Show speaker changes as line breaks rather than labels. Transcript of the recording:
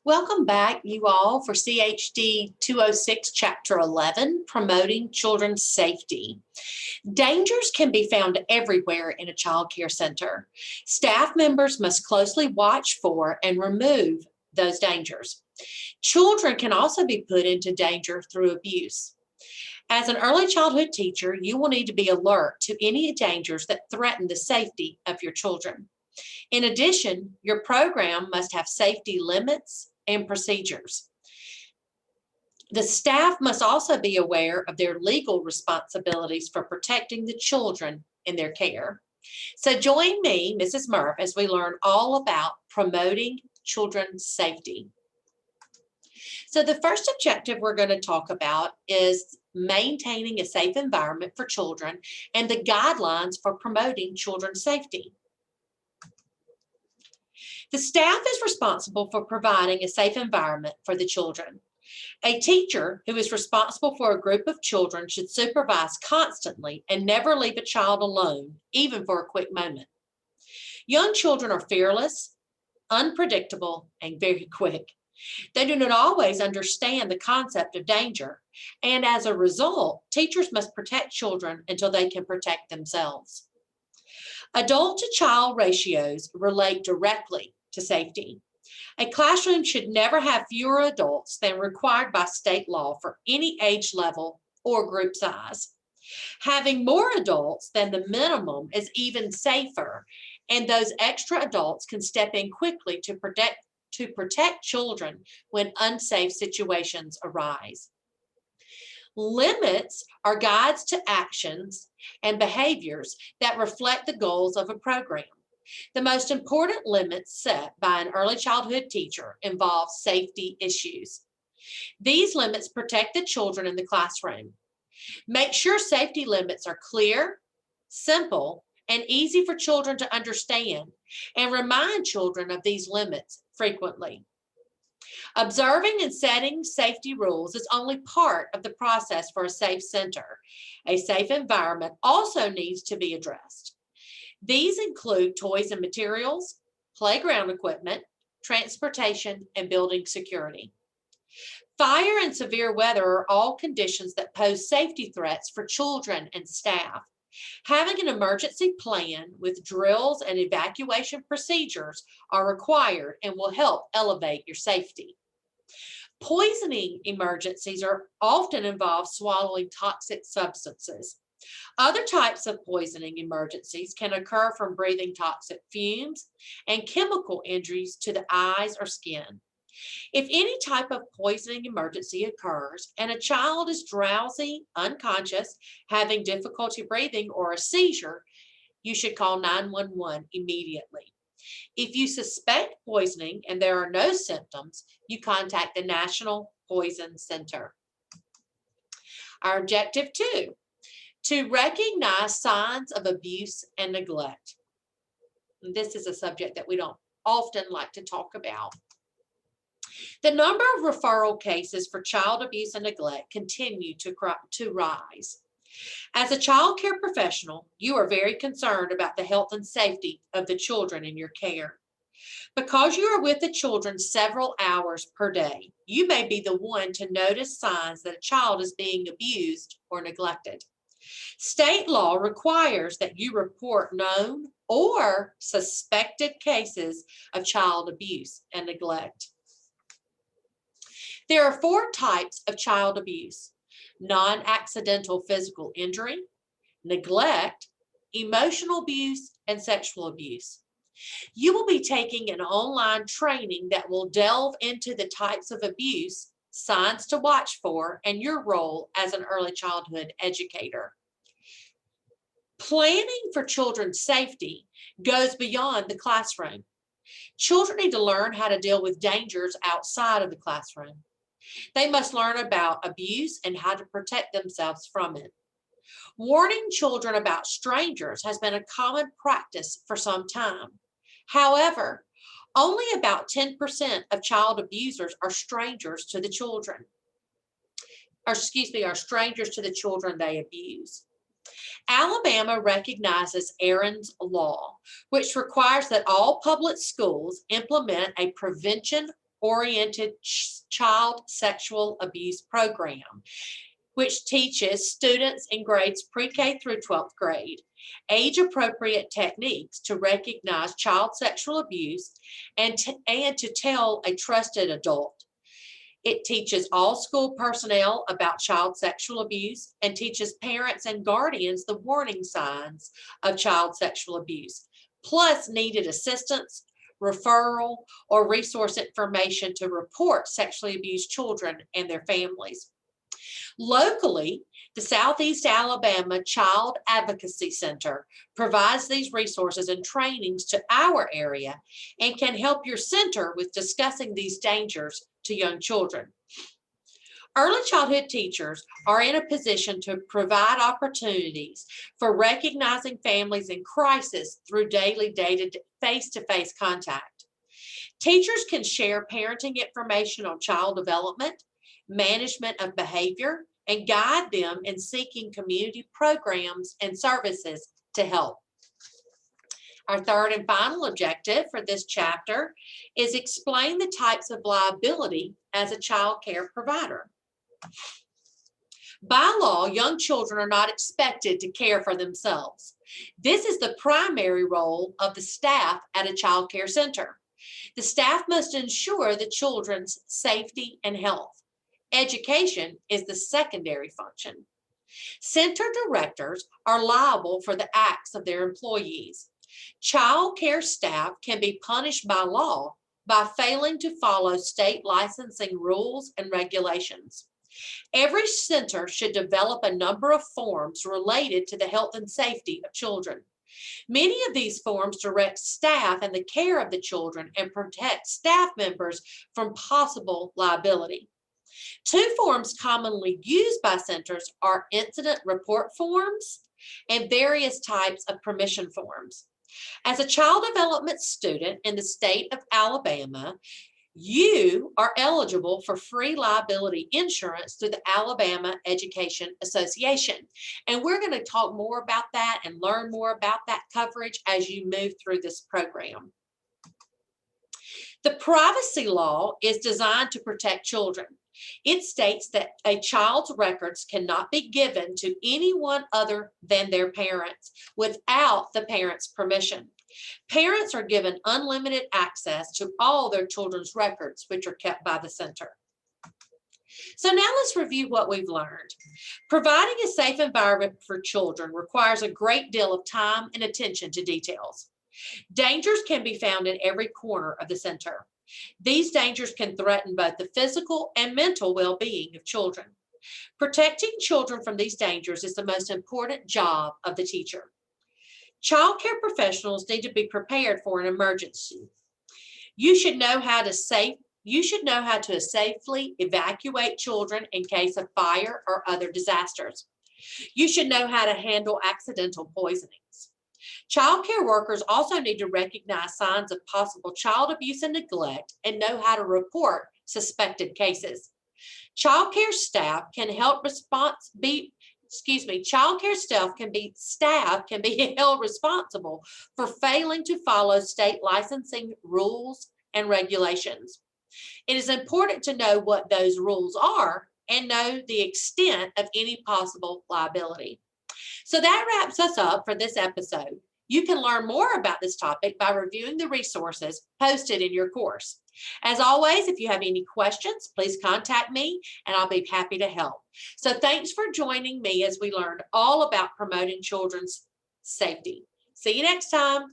Welcome back, you all, for CHD 206, Chapter 11, Promoting Children's Safety. Dangers can be found everywhere in a child care center. Staff members must closely watch for and remove those dangers. Children can also be put into danger through abuse. As an early childhood teacher, you will need to be alert to any dangers that threaten the safety of your children. In addition, your program must have safety limits and procedures. The staff must also be aware of their legal responsibilities for protecting the children in their care. So join me, Mrs. Murph, as we learn all about promoting children's safety. So the first objective we're going to talk about is maintaining a safe environment for children and the guidelines for promoting children's safety. The staff is responsible for providing a safe environment for the children. A teacher who is responsible for a group of children should supervise constantly and never leave a child alone, even for a quick moment. Young children are fearless, unpredictable, and very quick. They do not always understand the concept of danger, and as a result, teachers must protect children until they can protect themselves. Adult to child ratios relate directly to safety. A classroom should never have fewer adults than required by state law for any age level or group size. Having more adults than the minimum is even safer, and those extra adults can step in quickly to protect children when unsafe situations arise. Limits are guides to actions and behaviors that reflect the goals of a program. The most important limits set by an early childhood teacher involve safety issues. These limits protect the children in the classroom. Make sure safety limits are clear, simple, and easy for children to understand, and remind children of these limits frequently. Observing and setting safety rules is only part of the process for a safe center. A safe environment also needs to be addressed. These include toys and materials, playground equipment, transportation, and building security. Fire and severe weather are all conditions that pose safety threats for children and staff. Having an emergency plan with drills and evacuation procedures are required and will help elevate your safety. Poisoning emergencies are often involve swallowing toxic substances. Other types of poisoning emergencies can occur from breathing toxic fumes and chemical injuries to the eyes or skin. If any type of poisoning emergency occurs and a child is drowsy, unconscious, having difficulty breathing, or a seizure, you should call 911 immediately. If you suspect poisoning and there are no symptoms, you contact the National Poison Center. Our objective 2, to recognize signs of abuse and neglect. This is a subject that we don't often like to talk about. The number of referral cases for child abuse and neglect continue to rise. As a child care professional, you are very concerned about the health and safety of the children in your care. Because you are with the children several hours per day, you may be the one to notice signs that a child is being abused or neglected. State law requires that you report known or suspected cases of child abuse and neglect. There are 4 types of child abuse: non-accidental physical injury, neglect, emotional abuse, and sexual abuse. You will be taking an online training that will delve into the types of abuse, signs to watch for, and your role as an early childhood educator. Planning for children's safety goes beyond the classroom. Children need to learn how to deal with dangers outside of the classroom. They must learn about abuse and how to protect themselves from it. Warning children about strangers has been a common practice for some time. However, only about 10% of child abusers are strangers to the children. Are strangers to the children they abuse. Alabama recognizes Aaron's Law, which requires that all public schools implement a prevention oriented child sexual abuse program, which teaches students in grades pre-K through 12th grade age-appropriate techniques to recognize child sexual abuse and to tell a trusted adult. It teaches all school personnel about child sexual abuse and teaches parents and guardians the warning signs of child sexual abuse, plus needed assistance, referral, or resource information to report sexually abused children and their families. Locally, the Southeast Alabama Child Advocacy Center provides these resources and trainings to our area and can help your center with discussing these dangers to young children. Early childhood teachers are in a position to provide opportunities for recognizing families in crisis through daily face-to-face contact. Teachers can share parenting information on child development, management of behavior, and guide them in seeking community programs and services to help. Our third and final objective for this chapter is explain the types of liability as a child care provider. By law, young children are not expected to care for themselves. This is the primary role of the staff at a child care center. The staff must ensure the children's safety and health. Education is the secondary function. Center directors are liable for the acts of their employees. Child care staff can be punished by law by failing to follow state licensing rules and regulations. Every center should develop a number of forms related to the health and safety of children. Many of these forms direct staff and the care of the children and protect staff members from possible liability. Two forms commonly used by centers are incident report forms and various types of permission forms. As a child development student in the state of Alabama, you are eligible for free liability insurance through the Alabama Education Association. And we're going to talk more about that and learn more about that coverage as you move through this program. The privacy law is designed to protect children. It states that a child's records cannot be given to anyone other than their parents without the parent's permission. Parents are given unlimited access to all their children's records, which are kept by the center. So now let's review what we've learned. Providing a safe environment for children requires a great deal of time and attention to details. Dangers can be found in every corner of the center. These dangers can threaten both the physical and mental well-being of children. Protecting children from these dangers is the most important job of the teacher. Child care professionals need to be prepared for an emergency. You should know how to safely evacuate children in case of fire or other disasters. You should know how to handle accidental poisonings. Child care workers also need to recognize signs of possible child abuse and neglect and know how to report suspected cases. Child care staff can held responsible for failing to follow state licensing rules and regulations. It is important to know what those rules are and know the extent of any possible liability. So that wraps us up for this episode. You can learn more about this topic by reviewing the resources posted in your course. As always, if you have any questions, please contact me and I'll be happy to help. So thanks for joining me as we learned all about promoting children's safety. See you next time.